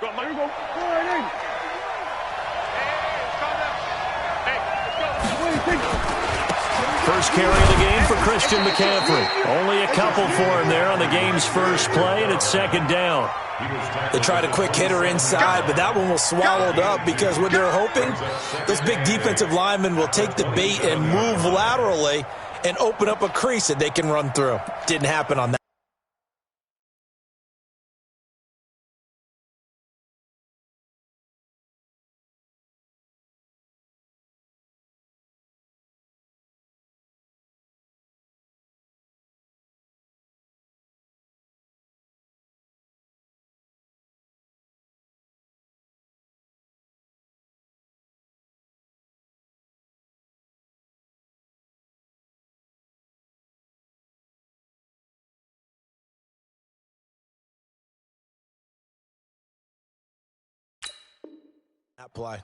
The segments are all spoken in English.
Go, Mike. Here we go. Go right in. First carry of the game for Christian McCaffrey. Only a couple for him there on the game's first play, and it's second down. They tried a quick hitter inside, but that one was swallowed up because what they're hoping, those big defensive linemen will take the bait and move laterally and open up a crease that they can run through. Didn't happen on that. That play.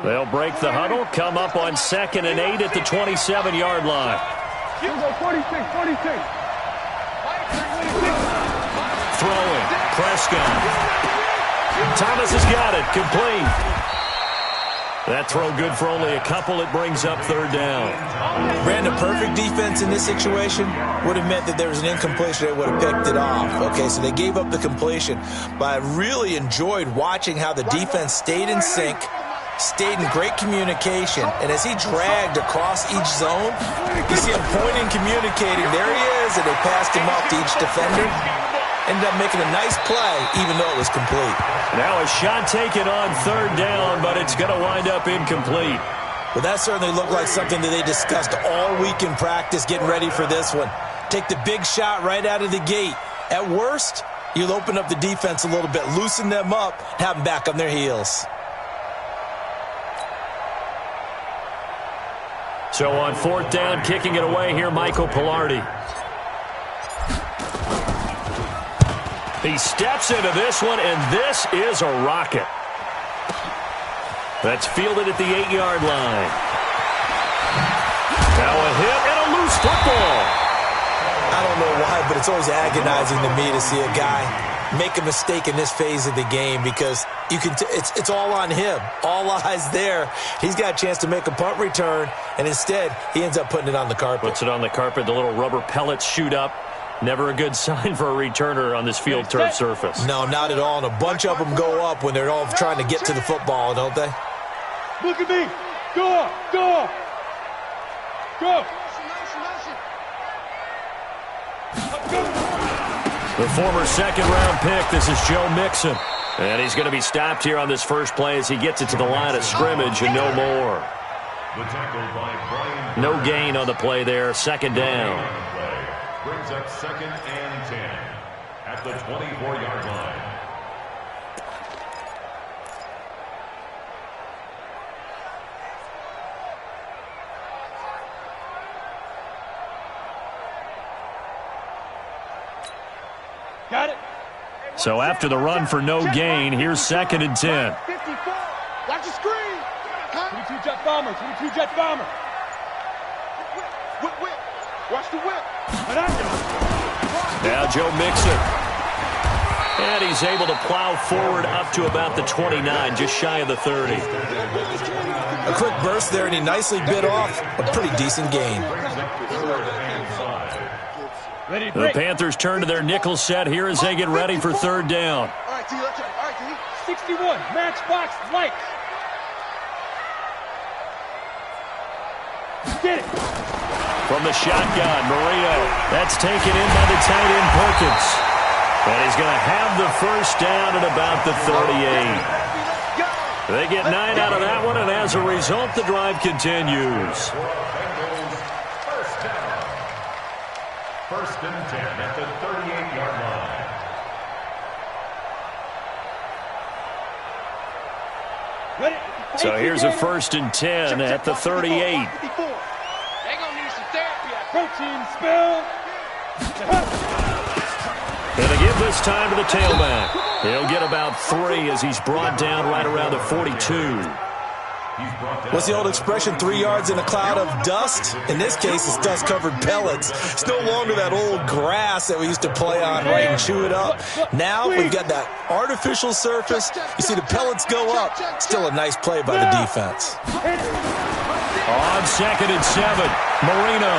They'll break the huddle, come up on 2nd and 8 at the 27-yard line. Here we go, 46, 46. Throwing, Prescott. Thomas has got it, complete. That throw good for only a couple. It brings up third down. Ran a perfect defense in this situation. Would have meant that there was an incompletion. They would have picked it off. Okay, so they gave up the completion. But I really enjoyed watching how the defense stayed in sync, stayed in great communication. And as he dragged across each zone, you see him pointing, communicating. There he is, and they passed him off to each defender. Ended up making a nice play, even though it was complete. Now a shot taken on third down, but it's going to wind up incomplete. Well, that certainly looked like something that they discussed all week in practice, getting ready for this one. Take the big shot right out of the gate. At worst, you'll open up the defense a little bit, loosen them up, have them back on their heels. So on fourth down, kicking it away here, Michael Pilardi. He steps into this one, and this is a rocket. That's fielded at the 8-yard line. Now a hit and a loose football. I don't know why, but it's always agonizing to me to see a guy make a mistake in this phase of the game because you can. It's all on him. All eyes there. He's got a chance to make a punt return, and instead he ends up putting it on the carpet. Puts it on the carpet. The little rubber pellets shoot up. Never a good sign for a returner on this field turf surface. No, not at all. And a bunch of them go up when they're all trying to get to the football, don't they? Look at me. Go, go, go. The former second-round pick, this is Joe Mixon. And he's going to be stopped here on this first play as he gets it to the line of scrimmage and no more. No gain on the play there, second down. Brings up 2nd and 10 at the 24-yard line. Got it. So after the run for no gain, here's 2nd and 10. 54. Watch the screen. 22 jet bomber. 22 jet bomber. Whip, whip. Watch the whip. Now Joe Mixon. And he's able to plow forward up to about the 29, just shy of the 30. A quick burst there, and he nicely bit off a pretty decent gain. The Panthers turn to their nickel set here as they get ready for third down. All right, T. Let's try. All right, T. 61. Matchbox light. Get it. From the shotgun, Marino. That's taken in by the tight end, Perkins. And he's going to have the first down at about the 38. They get 9 out of that one, and as a result, the drive continues. First and 10 at the 38-yard line. So here's a 1st and 10 at the 38. Protein spill. And to give this time to the tailback. He'll get about 3 as he's brought down right around the 42. What's the old expression, 3 yards in a cloud of dust? In this case, it's dust-covered pellets. It's no longer that old grass that we used to play on, right, and chew it up. Now we've got that artificial surface. You see the pellets go up. Still a nice play by the defense. On 2nd and 7, Marino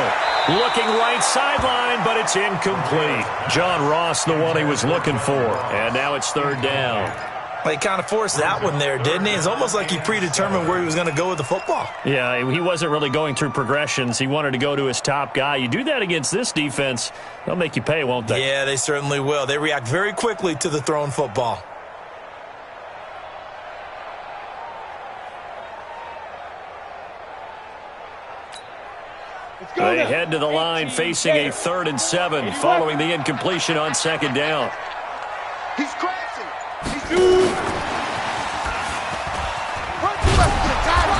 looking right sideline, but it's incomplete. John Ross, the one he was looking for, and now it's 3rd down. He kind of forced that one there, didn't he? It's almost like he predetermined where he was going to go with the football. Yeah, he wasn't really going through progressions. He wanted to go to his top guy. You do that against this defense, they'll make you pay, won't they? Yeah, they certainly will. They react very quickly to the thrown football. They head to the line facing a 3rd and 7 following the incompletion on 2nd down. He's crashing.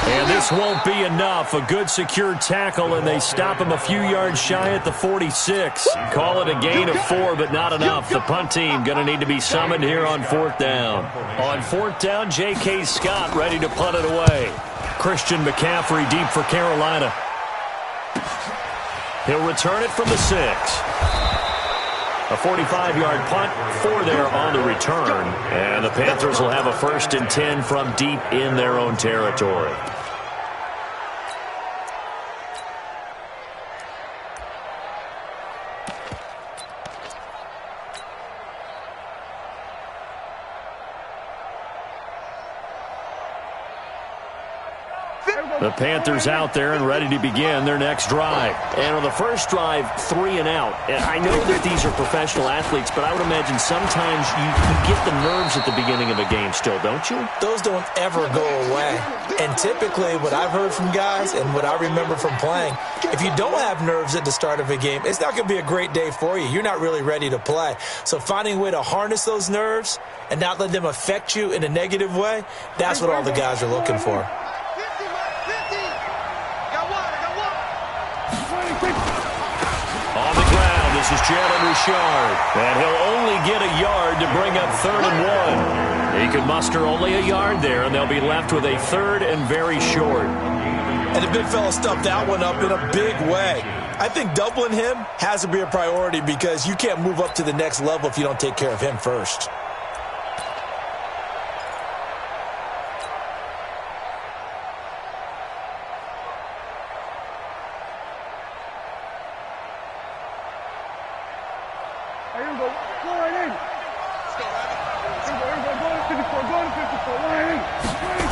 And this won't be enough. A good secure tackle, and they stop him a few yards shy at the 46. Call it a gain of 4, but not enough. The punt team going to need to be summoned here on 4th down. On 4th down, J.K. Scott ready to punt it away. Christian McCaffrey deep for Carolina. He'll return it from the 6. A 45-yard punt, 4 there on the return. And the Panthers will have a 1st and 10 from deep in their own territory. The Panthers out there and ready to begin their next drive. And on the first drive, 3 and out. And I know that these are professional athletes, but I would imagine sometimes you get the nerves at the beginning of a game still, don't you? Those don't ever go away. And typically what I've heard from guys and what I remember from playing, if you don't have nerves at the start of a game, it's not going to be a great day for you. You're not really ready to play. So finding a way to harness those nerves and not let them affect you in a negative way, that's what all the guys are looking for. On the ground, this is Jalen Richard. And he'll only get a yard to bring up 3rd and 1. He could muster only a yard there, and they'll be left with a 3rd and very short. And the big fella stuffed that one up in a big way. I think doubling him has to be a priority because you can't move up to the next level if you don't take care of him first.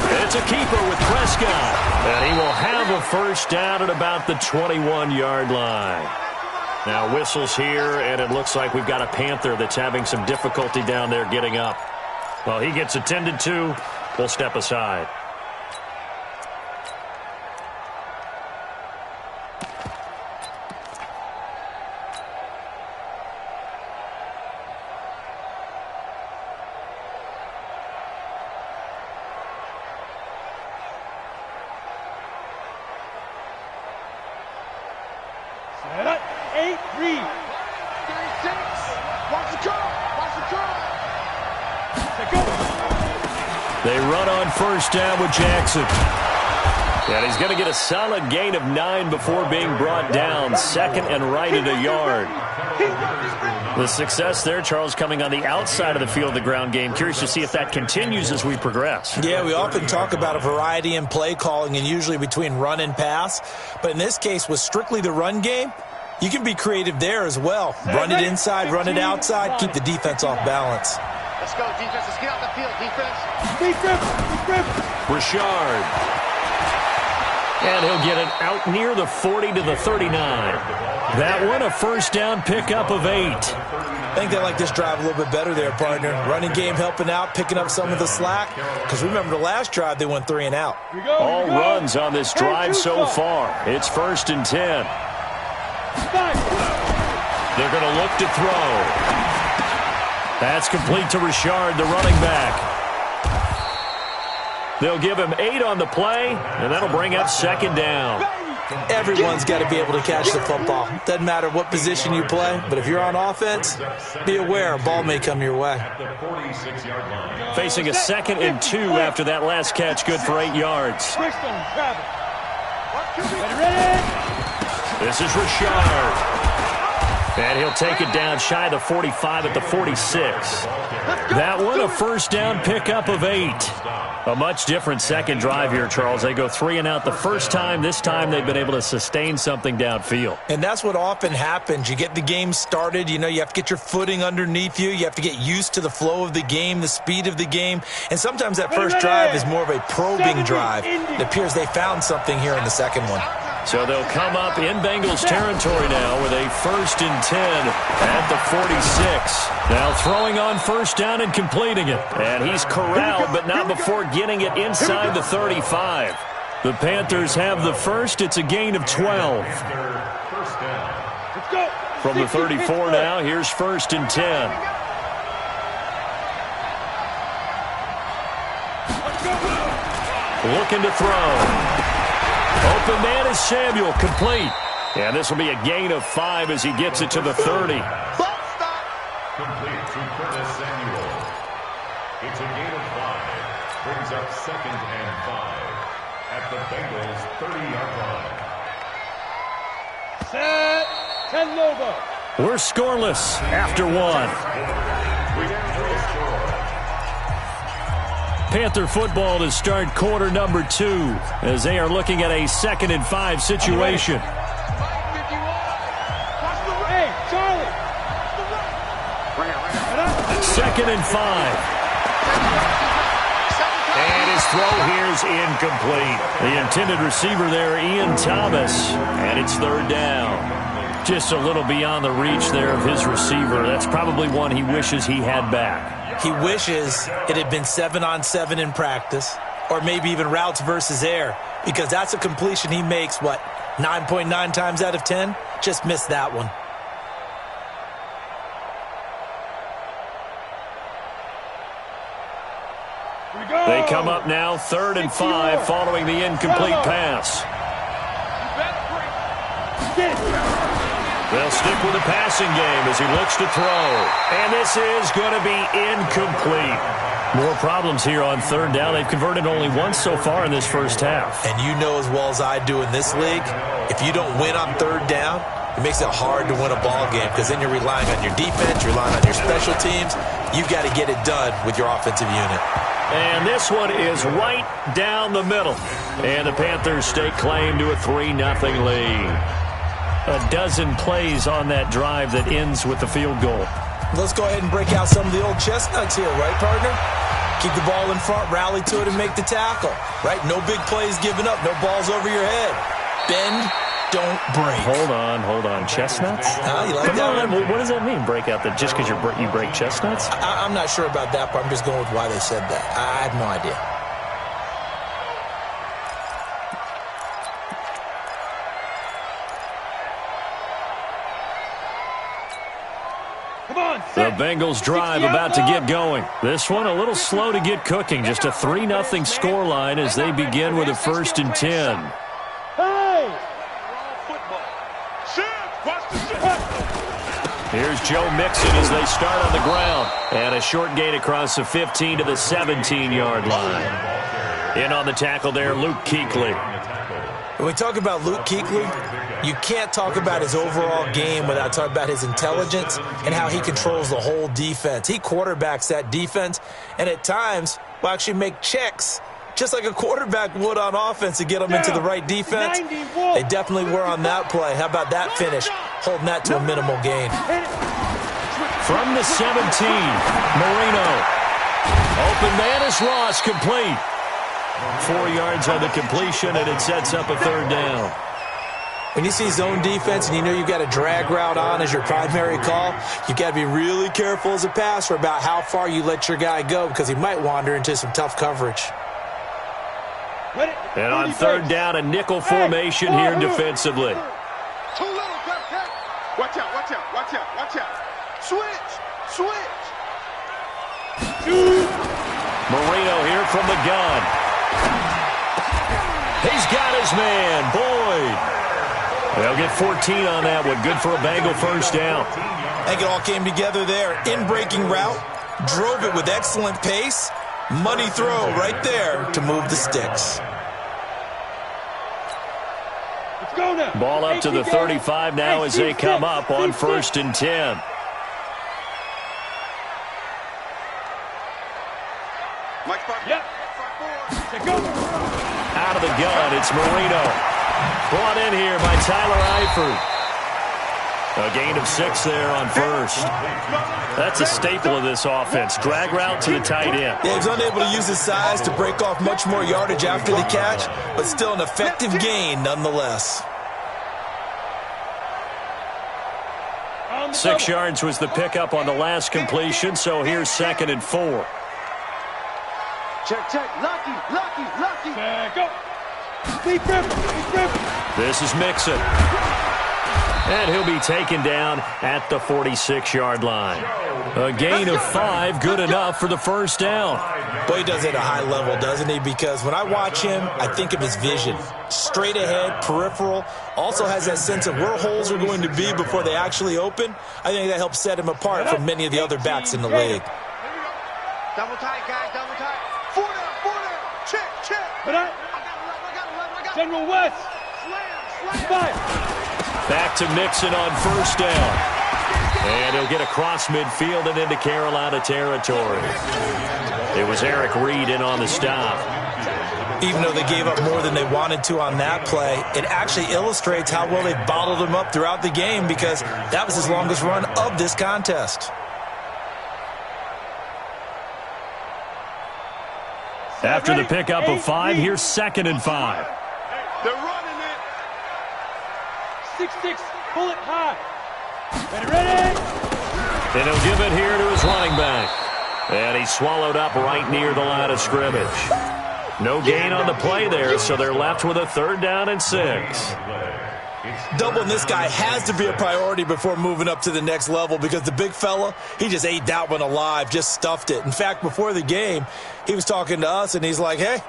It's a keeper with Prescott. And he will have a 1st down at about the 21-yard line. Now whistles here, and it looks like we've got a Panther that's having some difficulty down there getting up. Well, he gets attended to. We'll step aside. Set up. 8, read. 36. Watch the curl. Watch the curl. They run on 1st down with Jackson. And he's going to get a solid gain of 9 before being brought down. 2nd and right at a yard. The success there, Charles, coming on the outside of the field of the ground game. Curious to see if that continues as we progress. Yeah, we often talk about a variety in play calling and usually between run and pass. But in this case, with strictly the run game, you can be creative there as well. Run it inside, run it outside, keep the defense off balance. Let's go, defense. Let's get out the field, defense. Defense. Richard. And he'll get it out near the 40 to the 39. That one a 1st down pickup of 8. I think they like this drive a little bit better there, partner. Running game helping out, picking up some of the slack. Because remember the last drive, they went 3 and out. All runs on this drive so far. It's 1st and 10. They're going to look to throw. That's complete to Richard, the running back. They'll give him 8 on the play, and that'll bring up 2nd down. Everyone's got to be able to catch the football. Doesn't matter what position you play, but if you're on offense, be aware a ball may come your way. Facing a 2nd and 2 after that last catch, good for 8 yards. This is Richard. And he'll take it down shy of the 45 at the 46. That one a first down pickup of 8. A much different second drive here, Charles. They go 3 and out the first time. This time they've been able to sustain something downfield. And that's what often happens. You get the game started. You know, you have to get your footing underneath you. You have to get used to the flow of the game, the speed of the game. And sometimes that first drive is more of a probing drive. It appears they found something here in the second one. So they'll come up in Bengals territory now with a 1st and 10 at the 46. Now throwing on first down and completing it. And he's corralled, but not before getting it inside the 35. The Panthers have the first. It's a gain of 12. From the 34 now, here's 1st and 10. Looking to throw. Open man is Samuel, complete. And this will be a gain of 5 as he gets it to the 30. Complete to Curtis Samuel. It's a gain of 5. Brings up 2nd and 5 at the Bengals 30-yard line. Set. 10 Lobo. We're scoreless after 1. Panther football to start quarter number 2 as they are looking at a 2nd and 5 situation. Hey, Charlie. 2nd and 5. And his throw here is incomplete. The intended receiver there, Ian Thomas, and it's 3rd down. Just a little beyond the reach there of his receiver. That's probably one he wishes he had back. He wishes it had been 7-on-7 in practice, or maybe even routes versus air, because that's a completion he makes, 9.9 times out of 10? Just missed that one. They come up now 3rd and 5 following the incomplete pass. They'll stick with the passing game as he looks to throw. And this is going to be incomplete. More problems here on 3rd down. They've converted only once so far in this first half. And you know as well as I do in this league, if you don't win on 3rd down, it makes it hard to win a ball game because then you're relying on your defense, you're relying on your special teams. You've got to get it done with your offensive unit. And this one is right down the middle. And the Panthers stake claim to a 3-0 lead. A dozen plays on that drive that ends with the field goal. Let's go ahead and break out some of the old chestnuts here, right, partner? Keep the ball in front, rally to it, and make the tackle, right? No big plays given up, no balls over your head. Bend, don't break. Hold on. Chestnuts? You like that one? What does that mean, break out? That just because you break chestnuts? I'm not sure about that part. I'm just going with why they said that. I have no idea. The Bengals drive about to get going. This one a little slow to get cooking. Just a 3-0 scoreline as they begin with a 1st and 10. Here's Joe Mixon as they start on the ground. And a short gain across the 15 to the 17-yard line. In on the tackle there, Luke Kuechly. When we talk about Luke Kuechly, you can't talk about his overall game without talking about his intelligence and how he controls the whole defense. He quarterbacks that defense, and at times will actually make checks, just like a quarterback would on offense to get them into the right defense. They definitely were on that play. How about that finish, holding that to a minimal gain. From the 17, Marino. Open man is Ross, complete. 4 yards on the completion, and it sets up a 3rd down. When you see zone defense and you know you've got a drag route on as your primary call, you've got to be really careful as a passer about how far you let your guy go because he might wander into some tough coverage. And on 3rd down, a nickel formation here defensively. Too little, watch out. Switch. Marino here from the gun. He's got his man, Boyd. They'll get 14 on that one. Good for a Bengal first down. I think it all came together there. In-breaking route, drove it with excellent pace. Money throw right there to move the sticks. Let's go now. Ball up to the 35 now as they come up on 1st and 10. Yep. Go. Out of the gun, it's Marino. Brought in here by Tyler Eifert. A gain of 6 there on 1st. That's a staple of this offense. Drag route to the tight end. Yeah, he was unable to use his size to break off much more yardage after the catch, but still an effective gain nonetheless. 6 yards was the pickup on the last completion, so here's 2nd and 4. Check. Lucky. Check, go. Deep rip. This is Mixon. And he'll be taken down at the 46-yard line. A gain of 5, good enough for the first down. Boy, he does it at a high level, doesn't he? Because when I watch him, I think of his vision. Straight ahead, peripheral. Also has that sense of where holes are going to be before they actually open. I think that helps set him apart from many of the other backs in the league. Double tight, guys, double tight. 4 down. Check. But I got it. General West. Slam. Back to Mixon on 1st down. And he'll get across midfield and into Carolina territory. It was Eric Reed in on the stop. Even though they gave up more than they wanted to on that play, it actually illustrates how well they bottled him up throughout the game, because that was his longest run of this contest. After the pickup of 5, here's 2nd and 5. They're running it. 6-6, pull it high. Ready? And he'll give it here to his running back. And he's swallowed up right near the line of scrimmage. No gain on the play there, so they're left with a 3rd down and 6. Doubling this guy has to be a priority before moving up to the next level, because the big fella, he just ate that one alive, just stuffed it. In fact, before the game, he was talking to us, and he's like, hey,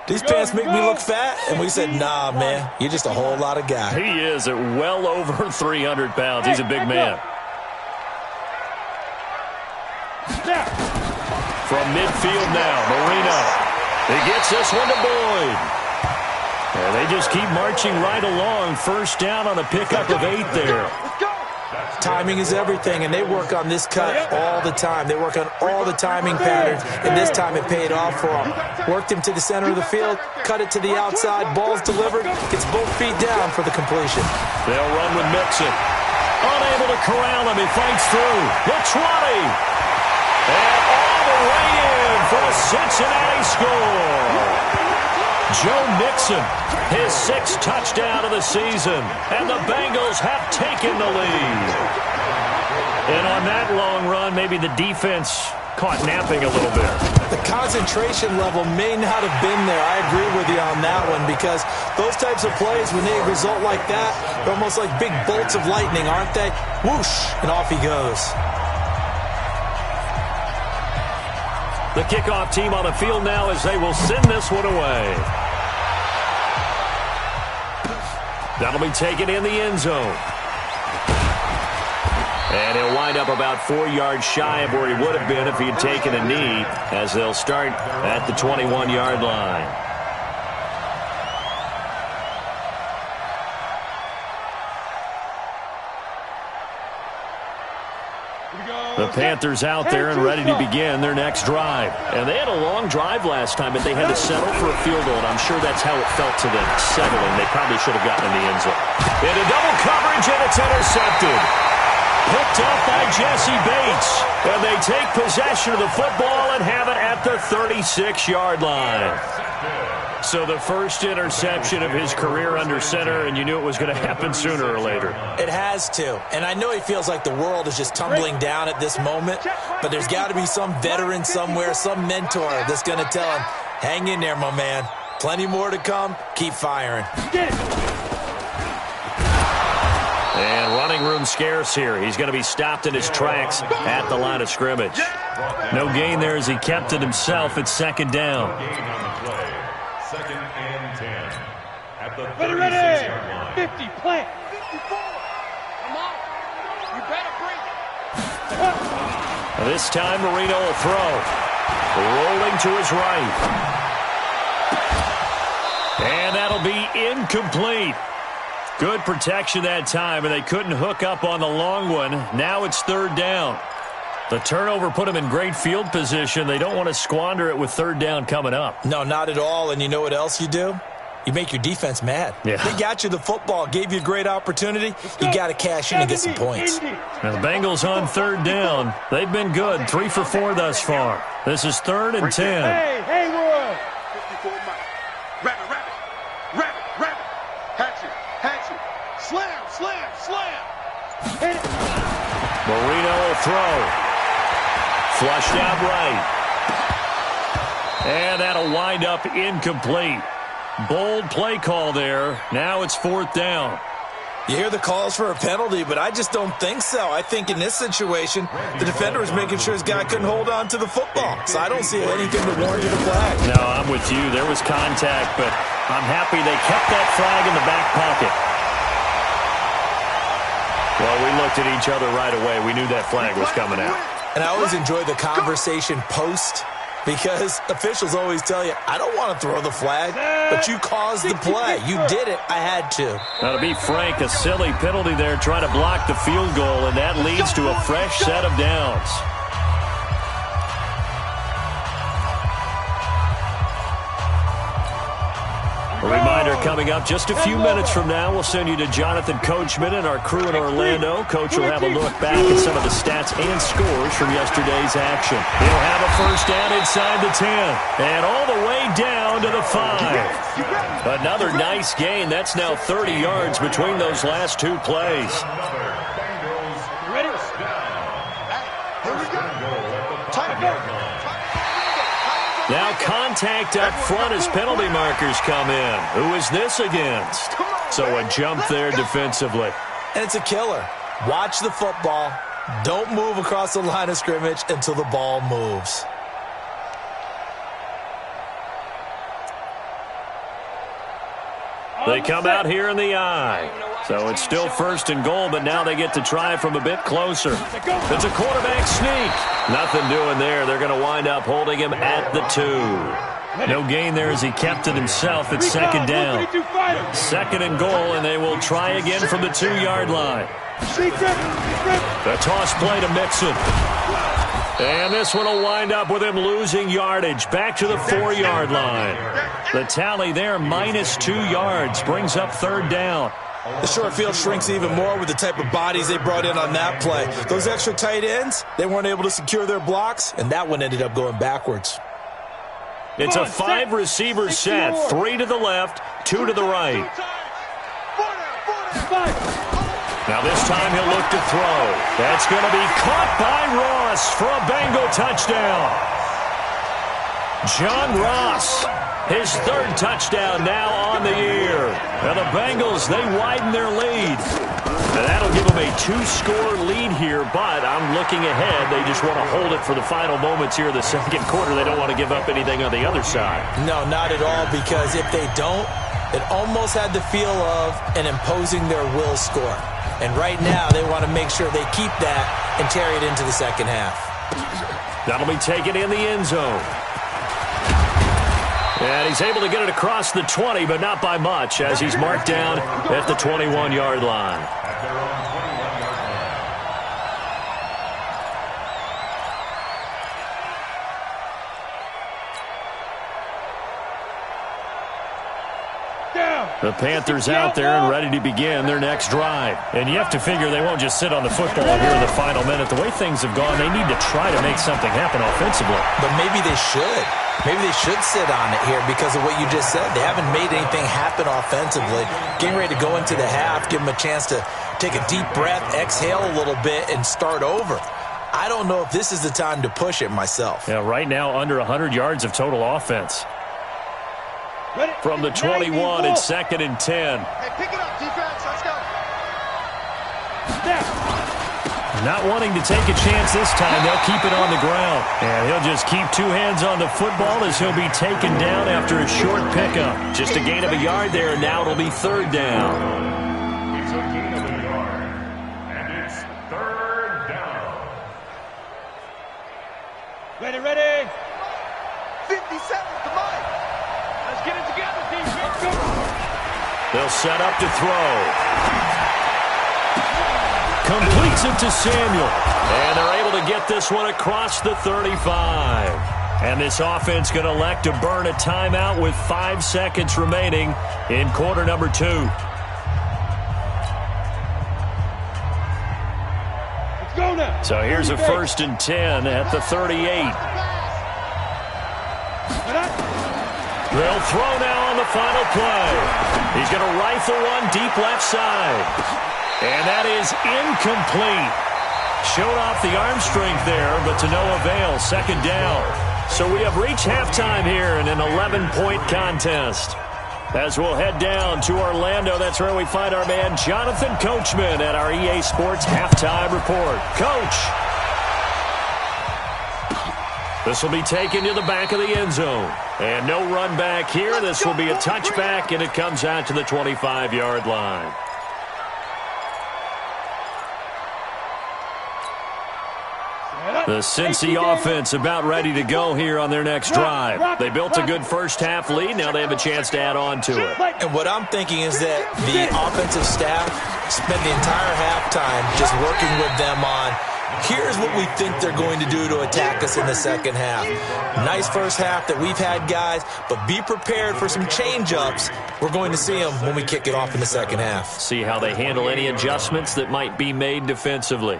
these pants make me look fat? And we said, nah, man, you're just a whole lot of guy. He is at well over 300 pounds. He's a big man. From midfield now, Marino. He gets this one to Boyd. And they just keep marching right along. 1st down on a pickup of 8 there. Timing is everything, and they work on this cut all the time. They work on all the timing patterns, and this time it paid off for them. Worked him to the center of the field, cut it to the outside, ball's delivered, gets both feet down for the completion. They'll run with Mixon. Unable to corral him, he fights through. The 20. And all the way in for a Cincinnati score. Joe Mixon, his 6th touchdown of the season, and the Bengals have taken the lead. And on that long run, maybe the defense caught napping a little bit. The concentration level may not have been there. I agree with you on that one, because those types of plays, when they result like that, they're almost like big bolts of lightning, aren't they? Whoosh, and off he goes. The kickoff team on the field now as they will send this one away. That'll be taken in the end zone. And he'll wind up about 4 yards shy of where he would have been if he had taken a knee, as they'll start at the 21-yard line. The Panthers out there and ready to begin their next drive. And they had a long drive last time, but they had to settle for a field goal, and I'm sure that's how it felt to them, settling. They probably should have gotten in the end zone. Into double coverage, and it's intercepted. Picked up by Jesse Bates. And they take possession of the football and have it at the 36-yard line. So the first interception of his career under center, and you knew it was going to happen sooner or later. It has to. And I know he feels like the world is just tumbling down at this moment, but there's got to be some veteran somewhere, some mentor that's going to tell him, hang in there, my man. Plenty more to come. Keep firing. And running room scarce here. He's going to be stopped in his tracks at the line of scrimmage. No gain there as he kept it himself at 2nd down. 2nd and 10. the 36-yard ready. line. 50, plant. 54. Come on. You better bring it. This time Marino will throw. Rolling to his right. And that'll be incomplete. Good protection that time, and they couldn't hook up on the long one. Now it's third down. The turnover put them in great field position. They don't want to squander it with third down coming up. No, not at all. And you know what else you do? You make your defense mad. Yeah. They got you the football, gave you a great opportunity. You got to cash in and get some points. Now the Bengals on third down. They've been good, 3 for 4 thus far. This is 3rd and 10. Hey, Haywood. 54 miles. Rabbit. Hatchet. Slam. Hit it. Marino will throw. Flushed out right. And that'll wind up incomplete. Bold play call there. Now it's 4th down. You hear the calls for a penalty, but I just don't think so. I think in this situation, the defender was making sure his guy couldn't hold on to the football. So I don't see anything to warrant a flag. No, I'm with you. There was contact, but I'm happy they kept that flag in the back pocket. Well, we looked at each other right away. We knew that flag was coming out. And I always enjoy the conversation post, because officials always tell you, I don't want to throw the flag, but you caused the play. You did it. I had to. Now, to be frank, a silly penalty there trying to block the field goal, and that leads to a fresh set of downs. A reminder coming up just a few minutes from now. We'll send you to Jonathan Coachman and our crew in Orlando. Coach will have a look back at some of the stats and scores from yesterday's action. He'll have a first down inside the 10 and all the way down to the 5. Another nice gain. That's now 30 yards between those last 2 plays. Ready? Here we go. Time to Now contact up front as penalty markers come in. Who is this against? So a jump there defensively. And it's a killer. Watch the football. Don't move across the line of scrimmage until the ball moves. They come out here in the eye. So it's still 1st and goal, but now they get to try from a bit closer. It's a quarterback sneak. Nothing doing there. They're going to wind up holding him at the 2. No gain there as he kept it himself at 2nd down. 2nd and goal, and they will try again from the 2-yard line. The toss play to Mixon. And this one will wind up with him losing yardage back to the 4-yard line. The tally there, -2 yards, brings up 3rd down. The short field shrinks even more with the type of bodies they brought in on that play. Those extra tight ends, they weren't able to secure their blocks, and that one ended up going backwards. It's a 5-receiver set, 3 to the left, 2 to the right. Now this time he'll look to throw. That's going to be caught by Ross for a Bengal touchdown. John Ross, his 3rd touchdown now on the year. Now the Bengals, they widen their lead. And that'll give them a 2-score lead here, but I'm looking ahead. They just want to hold it for the final moments here in the 2nd quarter. They don't want to give up anything on the other side. No, not at all, because if they don't, it almost had the feel of an imposing their will score. And right now, they want to make sure they keep that and carry it into the 2nd half. That'll be taken in the end zone. And he's able to get it across the 20, but not by much, as he's marked down at the 21-yard line. The Panthers out there and ready to begin their next drive. And you have to figure they won't just sit on the football here in the final minute. The way things have gone, they need to try to make something happen offensively. But maybe they should. Maybe they should sit on it here because of what you just said. They haven't made anything happen offensively. Getting ready to go into the half, give them a chance to take a deep breath, exhale a little bit, and start over. I don't know if this is the time to push it myself. Yeah, right now under 100 yards of total offense. From the 21, it's 2nd and 10. Hey, pick it up, defense. Let's go. Not wanting to take a chance this time, they'll keep it on the ground. And he'll just keep two hands on the football as he'll be taken down after a short pickup. Just a gain of a yard there, and now it'll be third down. It's a gain of a yard, and it's third down. Ready. 50 seconds to mine. Let's get it together, defense. They'll set up to throw. Completes it to Samuel. And they're able to get this one across the 35. And this offense going to elect to burn a timeout with 5 seconds remaining in quarter number 2. Let's go now. So here's a 1st and 10 at the 38. They'll throw now on the final play. He's going to rifle one deep left side. And that is incomplete. Showed off the arm strength there, but to no avail. Second down. So we have reached halftime here in an 11-point contest. As we'll head down to Orlando, that's where we find our man Jonathan Coachman at our EA Sports Halftime Report. Coach. This will be taken to the back of the end zone. And no run back here. This will be a touchback, and it comes out to the 25-yard line. The Cincy offense about ready to go here on their next drive. They built a good first-half lead. Now they have a chance to add on to it. And what I'm thinking is that the offensive staff spent the entire halftime just working with them on, here's what we think they're going to do to attack us in the second half. Nice first half that we've had, guys, but be prepared for some change-ups. We're going to see them when we kick it off in the second half. See how they handle any adjustments that might be made defensively.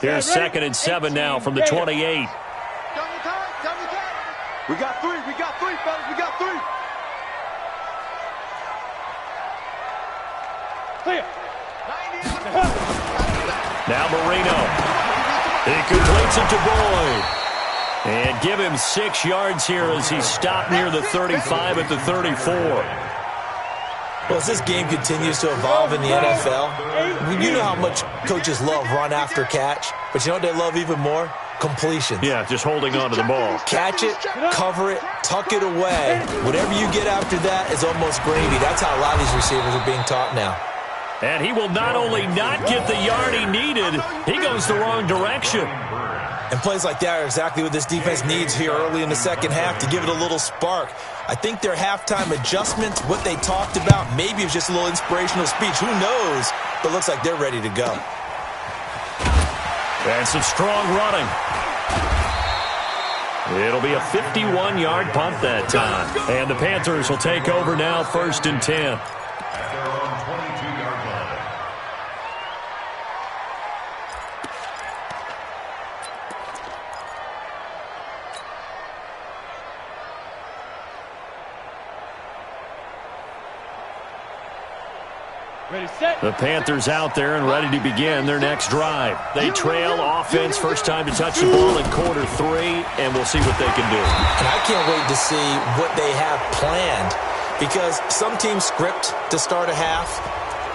Here's 2nd and 7 now from the 28. Double time. We got three, fellas. We got 3. Clear. Now Marino. He completes it to Boyd. And give him 6 yards here as he stopped near the 35 at the 34. Well, as this game continues to evolve in the NFL, you know how much coaches love run after catch, but you know what they love even more? Completions. Yeah, just holding on to the ball. Catch it, cover it, tuck it away. Whatever you get after that is almost gravy. That's how a lot of these receivers are being taught now. And he will not only not get the yard he needed, he goes the wrong direction. And plays like that are exactly what this defense needs here early in the second half to give it a little spark. I think their halftime adjustments, what they talked about, maybe it was just a little inspirational speech. Who knows? But it looks like they're ready to go. And some strong running. It'll be a 51-yard punt that time. And the Panthers will take over now, 1st and 10. At their own 22-yard line. Ready, set. The Panthers out there and ready to begin their next drive. They trail offense, first time to touch the ball in quarter 3, and we'll see what they can do. And I can't wait to see what they have planned, because some teams script to start a half.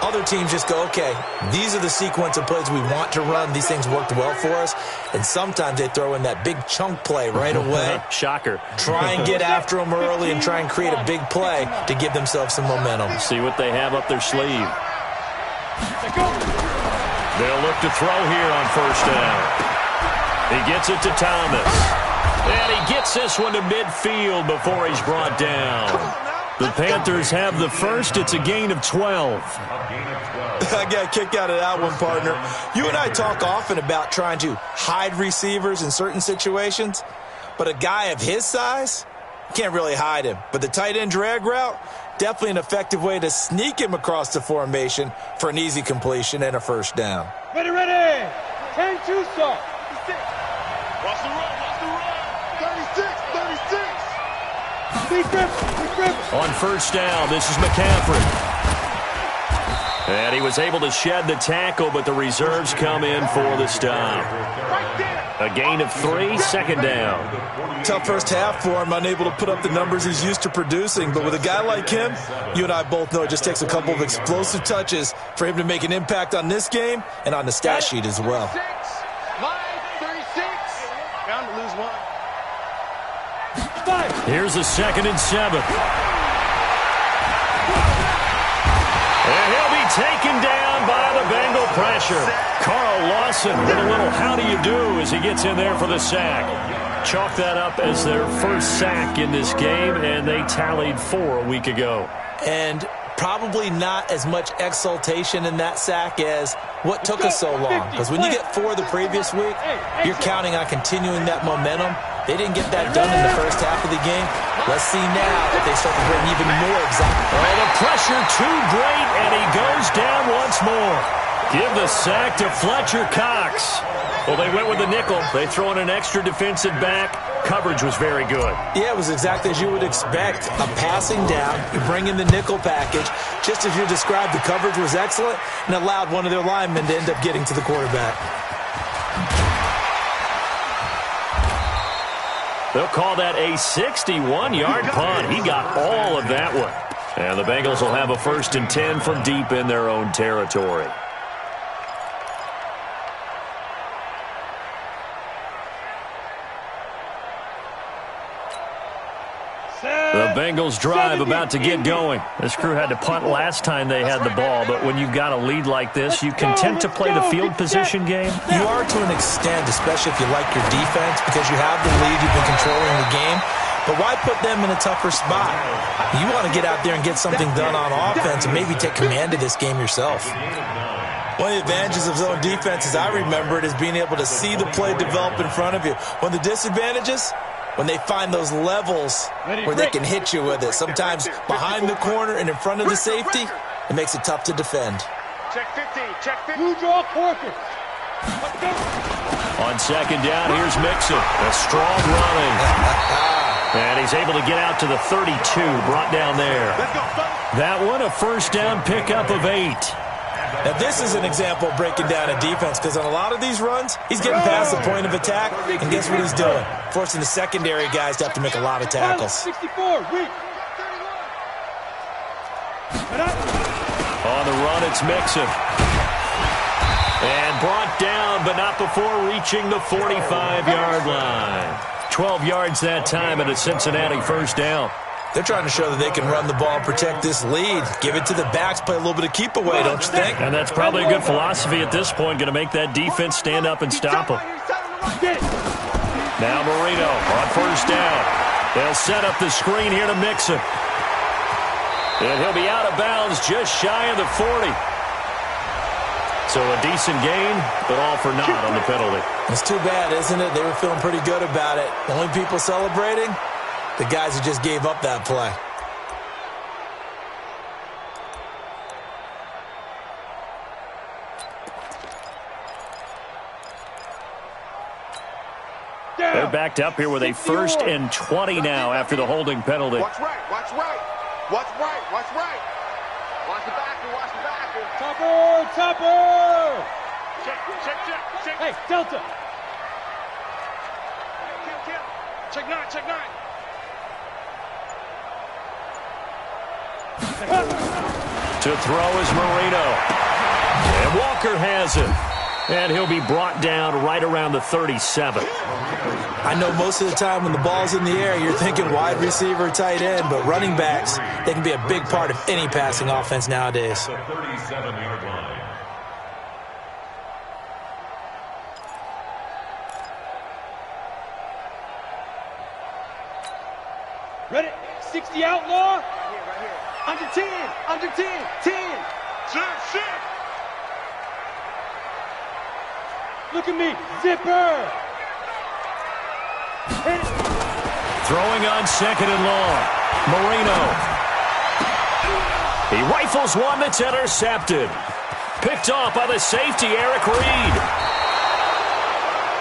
Other teams just go, okay, these are the sequence of plays we want to run. These things worked well for us. And sometimes they throw in that big chunk play right away. Shocker. Try and get after them early and try and create a big play to give themselves some momentum. See what they have up their sleeve. They'll look to throw here on 1st down. He gets it to Thomas. And he gets this one to midfield before he's brought down. The Panthers have the first. It's a gain of 12. I got a kick out of that one, partner. You and I talk often about trying to hide receivers in certain situations, but a guy of his size, can't really hide him. But the tight end drag route, definitely an effective way to sneak him across the formation for an easy completion and a 1st down. Ready. 10-2 start. Watch the run. 36. Big grip. On 1st down, this is McCaffrey. And he was able to shed the tackle, but the reserves come in for the stop. Right there. A gain of 3, second down. Tough first half for him, unable to put up the numbers he's used to producing. But with a guy like him, you and I both know it just takes a couple of explosive touches for him to make an impact on this game and on the stat sheet as well. 36. Bound to lose one. Here's a 2nd and 7. And he'll be taken down by the Bengal pressure. Carl Lawson with a little how do you do as he gets in there for the sack. Chalk that up as their first sack in this game, and they tallied 4 a week ago. And probably not as much exultation in that sack as what took us so long. Because when you get 4 the previous week, you're counting on continuing that momentum. They didn't get that done in the first half of the game. Let's see now if they start to bring even more exact. Oh, the pressure too great, and he goes down once more. Give the sack to Fletcher Cox. Well, they went with the nickel. They throw in an extra defensive back. Coverage was very good. Yeah, it was exactly as you would expect. A passing down, you bring in the nickel package. Just as you described, the coverage was excellent and allowed one of their linemen to end up getting to the quarterback. They'll call that a 61-yard punt. He got all of that one. And the Bengals will have a 1st and 10 from deep in their own territory. The Bengals drive about to get going. This crew had to punt last time they had the ball, but when you've got a lead like this, you content to play the field position game? You are to an extent, especially if you like your defense, because you have the lead, you've been controlling the game. But why put them in a tougher spot? You want to get out there and get something done on offense and maybe take command of this game yourself. One of the advantages of zone defense, as I remember it, is being able to see the play develop in front of you. One of the disadvantages, when they find those levels where they can hit you with it. Sometimes behind the corner and in front of the safety, it makes it tough to defend. Check 15. Check 15. You draw Corker. Let's go. On 2nd down, here's Mixon. A strong running. And he's able to get out to the 32, brought down there. That one, a 1st down pickup of 8. Now, this is an example of breaking down a defense, because on a lot of these runs, he's getting past the point of attack, and guess what he's doing? Forcing the secondary guys to have to make a lot of tackles. 64, weak. On the run, it's Mixon. And brought down, but not before reaching the 45-yard line. 12 yards that time, and a Cincinnati 1st down. They're trying to show that they can run the ball and protect this lead. Give it to the backs, play a little bit of keep away, don't you think? And that's probably a good philosophy at this point, going to make that defense stand up and stop them. Now Marino on 1st down. They'll set up the screen here to Mixon. And he'll be out of bounds just shy of the 40. So a decent gain, but all for naught on the penalty. It's too bad, isn't it? They were feeling pretty good about it. The only people celebrating, the guys who just gave up that play. They're backed up here with a 1st and 20 now after the holding penalty. Watch right. Watch right. Watch right. Watch right. Watch the backer. Watch the backer. Topper. Check. Hey, Delta. Check 9. Check 9. To throw is Marino. And Walker has it. And he'll be brought down right around the 37. I know most of the time when the ball's in the air, you're thinking wide receiver, tight end, but running backs, they can be a big part of any passing offense nowadays. The 37-yard line. Ready? 60 outlaw. Right here. Under 10. Under 10. 10. Shit. Look at me. Zipper. Throwing on 2nd and long. Marino. He rifles one that's intercepted. Picked off by the safety, Eric Reed.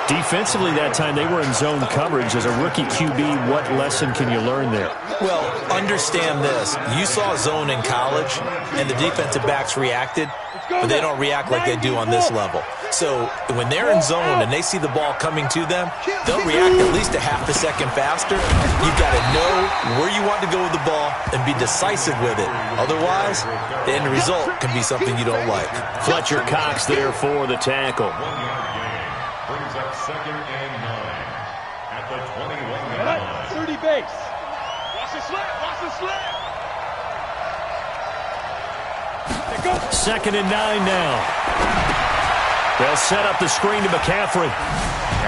Defensively that time, they were in zone coverage. As a rookie QB, what lesson can you learn there? Well, understand this. You saw zone in college, and the defensive backs reacted, but they don't react like they do on this level. So when they're in zone and they see the ball coming to them, they'll react at least a half a second faster. You've got to know where you want to go with the ball and be decisive with it. Otherwise, the end result can be something you don't like. Fletcher Cox there for the tackle. 1-yard gain brings up 2nd and 9 at the 21-yard line. 30 base. Watch the slip. Watch the slip. 2nd and 9 now. They'll set up the screen to McCaffrey.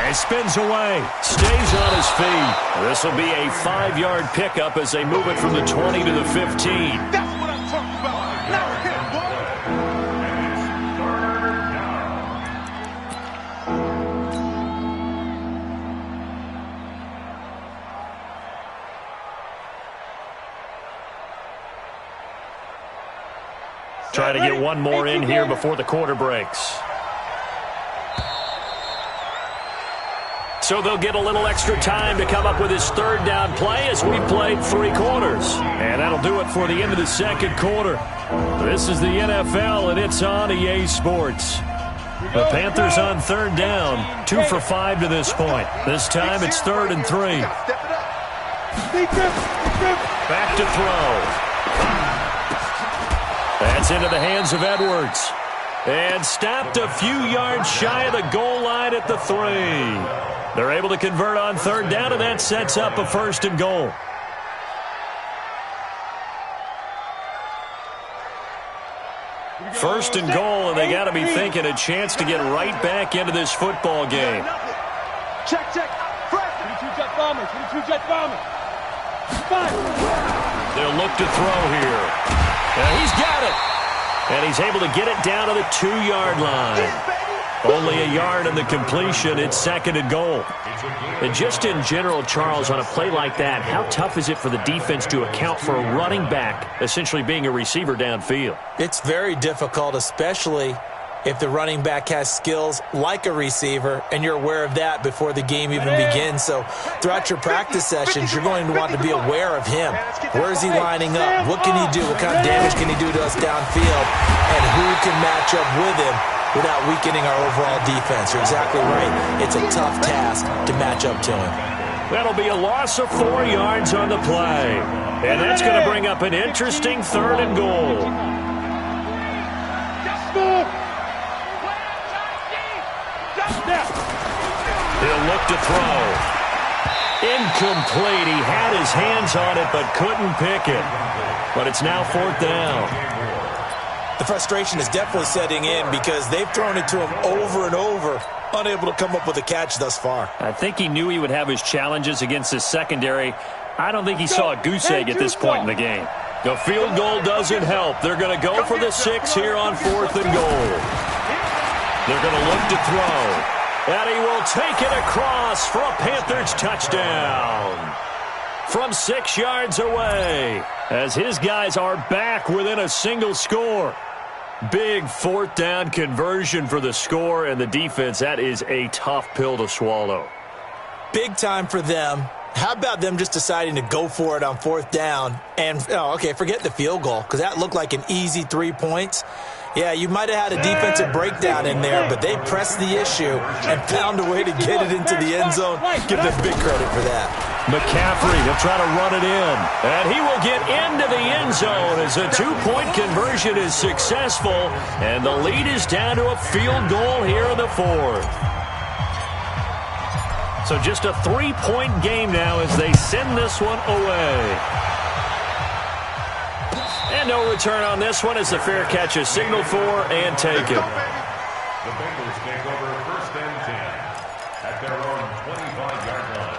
And spins away. Stays on his feet. This will be a 5-yard pickup as they move it from the 20 to the 15. That's what I'm talking about. Now hit, boy. And it's 3rd down. Try to get one more in here before the quarter breaks. So they'll get a little extra time to come up with his 3rd down play as we played 3 quarters. And that'll do it for the end of the 2nd quarter. This is the NFL, and it's on EA Sports. The Panthers on 3rd down, 2 for 5 to this point. This time it's 3rd and 3. Back to throw. That's into the hands of Edwards. And stopped a few yards shy of the goal line at the 3. They're able to convert on 3rd down, and that sets up a 1st and goal. First and goal, and they got to be thinking a chance to get right back into this football game. Check. 22 jet bombers. 22 jet bombers. 5. They'll look to throw here. And he's got it. And he's able to get it down to the 2-yard line. Only a yard in the completion. It's 2nd and goal. And just in general, Charles, on a play like that, how tough is it for the defense to account for a running back essentially being a receiver downfield? It's very difficult, especially if the running back has skills like a receiver, and you're aware of that before the game even begins. So throughout your practice sessions, you're going to want to be aware of him. Where is he lining up? What can he do? What kind of damage can he do to us downfield? And who can match up with him without weakening our overall defense? You're exactly right. It's a tough task to match up to him. That'll be a loss of 4 yards on the play. And that's going to bring up an interesting 3rd and goal. He'll look to throw. Incomplete. He had his hands on it but couldn't pick it. But it's now 4th down. The frustration is definitely setting in because they've thrown it to him over and over, unable to come up with a catch thus far. I think he knew he would have his challenges against his secondary. I don't think he saw a goose egg at this point in the game. The field goal doesn't help. They're going to go for the 6 here on 4th and goal. They're going to look to throw. And he will take it across for a Panthers touchdown. From 6 yards away, as his guys are back within a single score. Big 4th down conversion for the score, and the defense, that is a tough pill to swallow. Big time for them. How about them just deciding to go for it on 4th down? And, forget the field goal, because that looked like an easy 3 points. Yeah, you might have had a defensive breakdown in there, but they pressed the issue and found a way to get it into the end zone. Give them big credit for that. McCaffrey, he'll try to run it in. And he will get into the end zone as a 2-point conversion is successful. And the lead is down to a field goal here in the 4th. So just a 3-point game now as they send this one away. And no return on this one as the fair catch is signaled for and taken. The Bengals take over 1st and 10 at their own 25-yard line.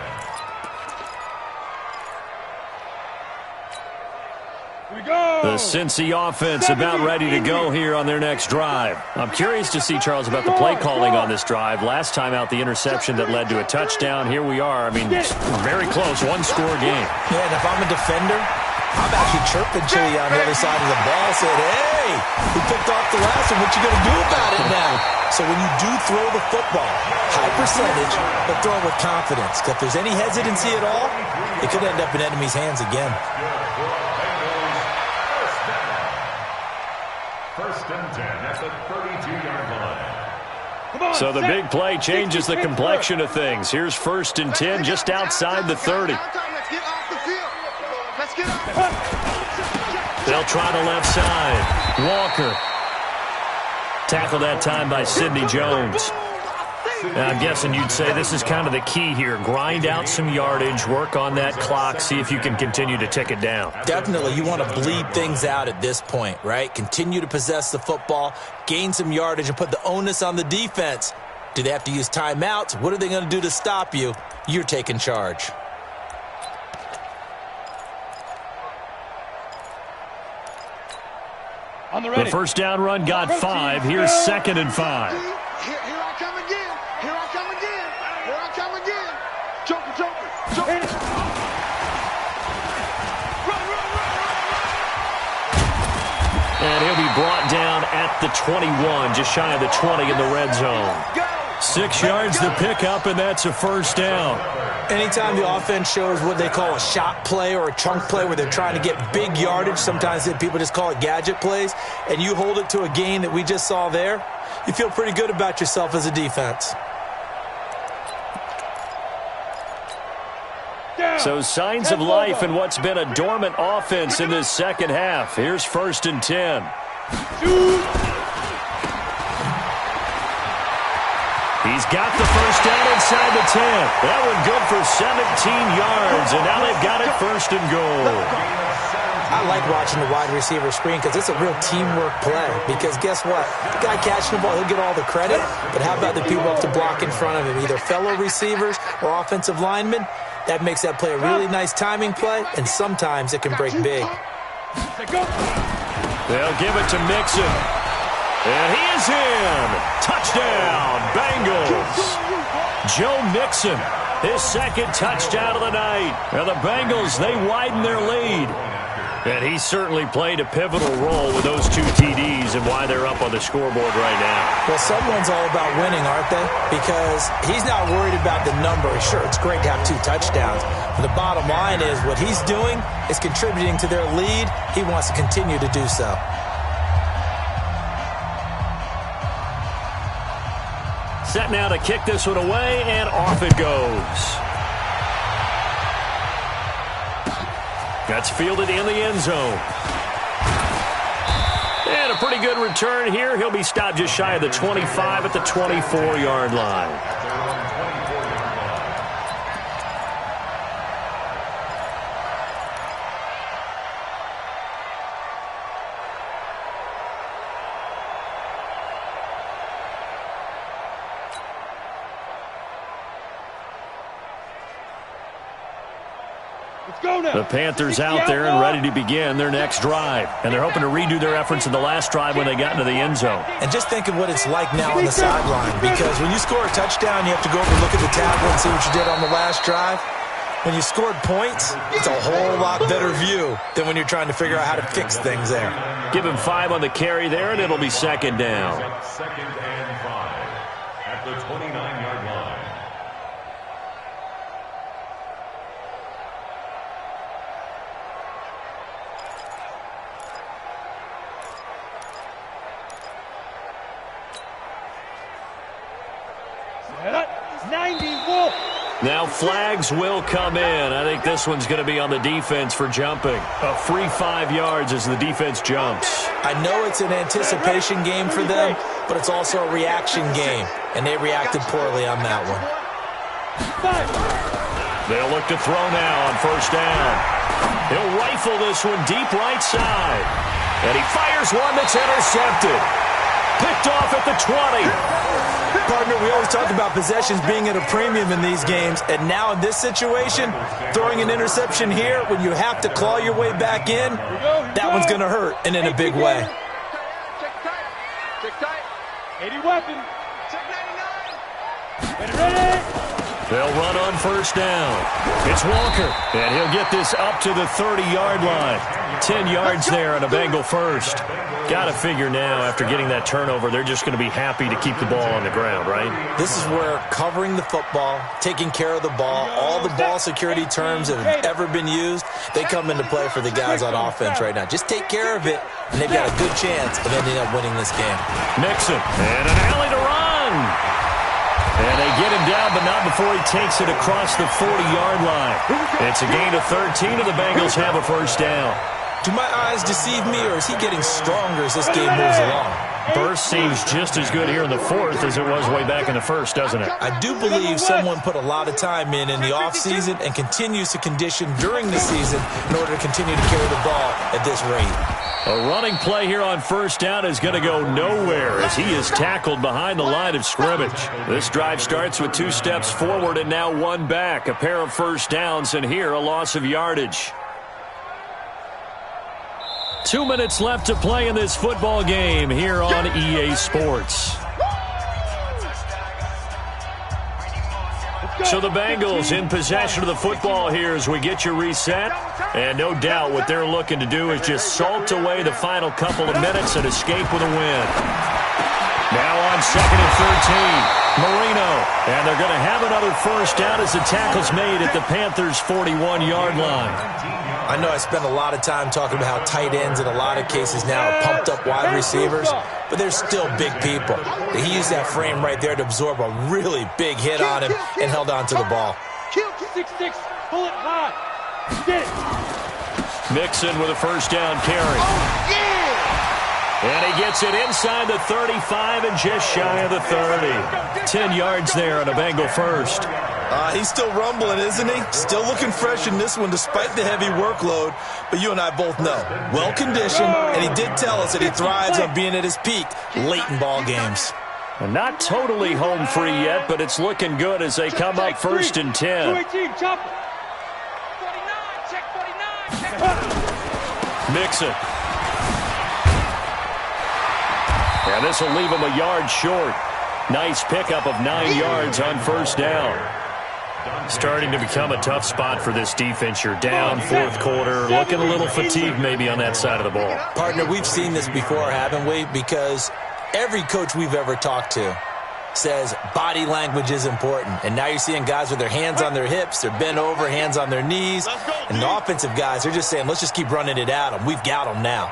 The Cincy offense about ready to go here on their next drive. I'm curious to see, Charles, about the play calling on this drive. Last time out, the interception that led to a touchdown. Here we are. I mean, very close, 1-score game. Yeah, and if I'm a defender, I'm actually chirping Chili on the other side of the ball, saying, hey, we picked off the last one. What you going to do about it now? So when you do throw the football, high percentage, but throw it with confidence. Because if there's any hesitancy at all, it could end up in enemy's hands again. First and 10 at the 32-yard line. So the big play changes the complexion of things. Here's first and 10 just outside the 30. They'll try the left side. Walker. Tackled that time by Sidney Jones. Now, I'm guessing you'd say this is kind of the key here. Grind out some yardage, work on that clock, see if you can continue to tick it down. Definitely, you want to bleed things out at this point, right? Continue to possess the football, gain some yardage, and put the onus on the defense. Do they have to use timeouts? What are they going to do to stop you? You're taking charge. The first down run got 5. Here's second and 5. Here I come again. Here I come again. Here I come again. Joker, Joker, Joker. And he'll be brought down at the 21, just shy of the 20 in the red zone. 6 yards the pickup, and that's a first down. Anytime the offense shows what they call a shot play or a chunk play where they're trying to get big yardage, sometimes people just call it gadget plays, and you hold it to a gain that we just saw there, you feel pretty good about yourself as a defense. So signs of life in what's been a dormant offense in this second half. Here's first and 10. He's got the first down inside the 10. That one good for 17 yards, and now they've got it first and goal. I like watching the wide receiver screen because it's a real teamwork play. Because guess what? The guy catching the ball, he'll get all the credit. But how about the people up to block in front of him, either fellow receivers or offensive linemen? That makes that play a really nice timing play, and sometimes it can break big. They'll give it to Mixon. And he is in. Touchdown, Bengals. Joe Mixon, his second touchdown of the night. And the Bengals, they widen their lead. And he certainly played a pivotal role with those 2 TDs and why they're up on the scoreboard right now. Well, someone's all about winning, aren't they? Because he's not worried about the number. Sure, it's great to have 2 touchdowns. But the bottom line is what he's doing is contributing to their lead. He wants to continue to do so. Set now to kick this one away, and off it goes. That's fielded in the end zone. And a pretty good return here. He'll be stopped just shy of the 25 at the 24-yard line. The Panthers out there and ready to begin their next drive. And they're hoping to redo their efforts in the last drive when they got into the end zone. And just think of what it's like now on the sideline. Because when you score a touchdown, you have to go over and look at the tablet and see what you did on the last drive. When you scored points, it's a whole lot better view than when you're trying to figure out how to fix things there. Give him 5 on the carry there, and it'll be second down. Second and 5 at the 29-yard line. Now flags will come in. I think this one's going to be on the defense for jumping. A free 5 yards as the defense jumps. I know it's an anticipation game for them, but it's also a reaction game, and they reacted poorly on that one. They'll look to throw now on first down. He'll rifle this one deep right side. And he fires one that's intercepted. Picked off at the 20. Partner, we always talk about possessions being at a premium in these games, and now in this situation, throwing an interception here when you have to claw your way back in, that one's going to hurt, and in a big way. Check tight. 80 weapon. Check 99. Ready. They'll run on first down. It's Walker, and he'll get this up to the 30-yard line. 10 yards there on a Bengal first. Got to figure now, after getting that turnover, they're just going to be happy to keep the ball on the ground, right? This is where covering the football, taking care of the ball, all the ball security terms that have ever been used, they come into play for the guys on offense right now. Just take care of it, and they've got a good chance of ending up winning this game. Mixon, and an alley to run. And they get him down, but not before he takes it across the 40-yard line. It's a gain of 13, and the Bengals have a first down. Do my eyes deceive me, or is he getting stronger as this game moves along? Burst seems just as good here in the fourth as it was way back in the first, doesn't it? I do believe someone put a lot of time in the offseason and continues to condition during the season in order to continue to carry the ball at this rate. A running play here on first down is going to go nowhere as he is tackled behind the line of scrimmage. This drive starts with 2 steps forward and now 1 back. A pair of first downs, and here a loss of yardage. 2 minutes left to play in this football game here on EA Sports. So the Bengals in possession of the football here as we get you reset. And no doubt what they're looking to do is just salt away the final couple of minutes and escape with a win. Now on 2nd and 13, Marino. And they're going to have another first down as the tackle's made at the Panthers' 41-yard line. I know I spend a lot of time talking about how tight ends in a lot of cases now are pumped up wide receivers, but they're still big people. He used that frame right there to absorb a really big hit on him and held on to the ball. 6'6", pull it high. Mixon with a first down carry. And he gets it inside the 35 and just shy of the 30. 10 yards there on a Bengal first. He's still rumbling, isn't he? Still looking fresh in this one despite the heavy workload. But you and I both know, well-conditioned, and he did tell us that he thrives on being at his peak late in ball games. And not totally home free yet, but it's looking good as they come up 1st and 10. Mixon. And this will leave him a yard short. Nice pickup of 9 yards on first down. Starting to become a tough spot for this defense. You're down 4th quarter, looking a little fatigued maybe on that side of the ball. Partner, we've seen this before, haven't we? Because every coach we've ever talked to says body language is important. And now you're seeing guys with their hands on their hips, they're bent over, hands on their knees. And the offensive guys, they're just saying, let's just keep running it at them. We've got them now.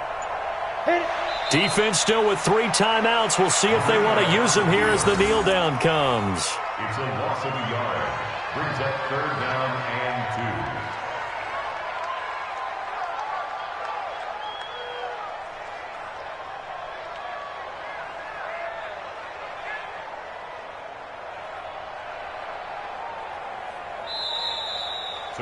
Defense still with 3 timeouts. We'll see if they want to use them here as the kneel down comes. It's a loss of a yard. Brings up 3rd down and 2.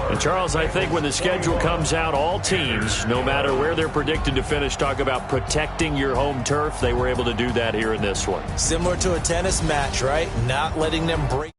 And Charles, I think when the schedule comes out, all teams, no matter where they're predicted to finish, talk about protecting your home turf. They were able to do that here in this one. Similar to a tennis match, right? Not letting them break.